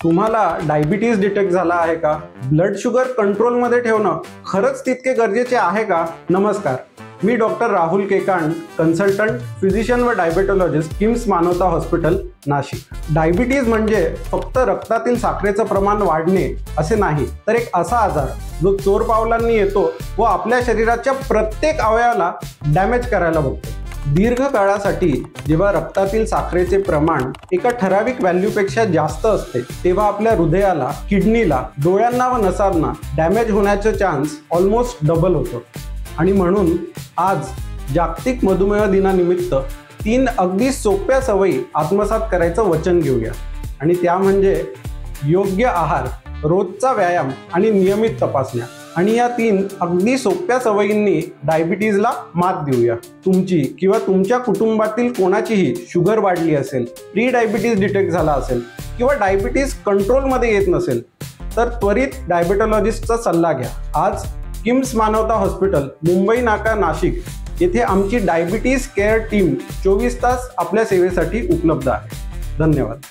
तुम्हाला diabetes detect झाला आहे का? ब्लड शुगर कंट्रोलमध्ये ठेवणं खरंच तितके गरजेचे आहे का? नमस्कार, मी डॉक्टर राहुल केकांड, कन्सल्टंट, फिजिशियन व डायबेटोलॉजिस्ट, किम्स मानवता हॉस्पिटल, नाशिक. डायबिटीज म्हणजे फक्त रक्तातील साखरेचं प्रमाण वाढणे असे नाही, तर एक असा आजार जो चोर पावलांनी येतो व आपल्या शरीराच्या प्रत्येक अवयवाला डॅमेज करायला बघतो. दीर्घ काळासाठी जेव्हा रक्तातील साखरेचे प्रमाण एका ठराविक व्हॅल्यूपेक्षा जास्त असते, तेव्हा आपल्या हृदयाला, किडनीला, डोळ्यांना व नसांना डॅमेज होण्याचे चान्स ऑलमोस्ट डबल होतो. आणि म्हणून आज जागतिक मधुमेह दिनानिमित्त 3 अगदी सोप्या सवयी आत्मसात करायचं वचन घेऊया. आणि त्या म्हणजे योग्य आहार, रोजचा व्यायाम आणि नियमित तपासण्या. आणि या 3 अगदी सोप्या सवयींनी डायबिटीजला मात देऊया. तुमची किंवा तुमच्या कुटुंबातील कोणाचीही शुगर वाढली असेल, प्री डायबिटीज डिटेक्ट झाला असेल किंवा डायबिटीज कंट्रोलमध्ये येत नसेल, तर त्वरित डायबेटोलॉजिस्टचा सल्ला घ्या. आज किम्स मानवता हॉस्पिटल, मुंबई नाका, नाशिक येथे आमची डायबिटीज केअर टीम 24 तास आपल्या सेवेसाठी उपलब्ध आहे. धन्यवाद.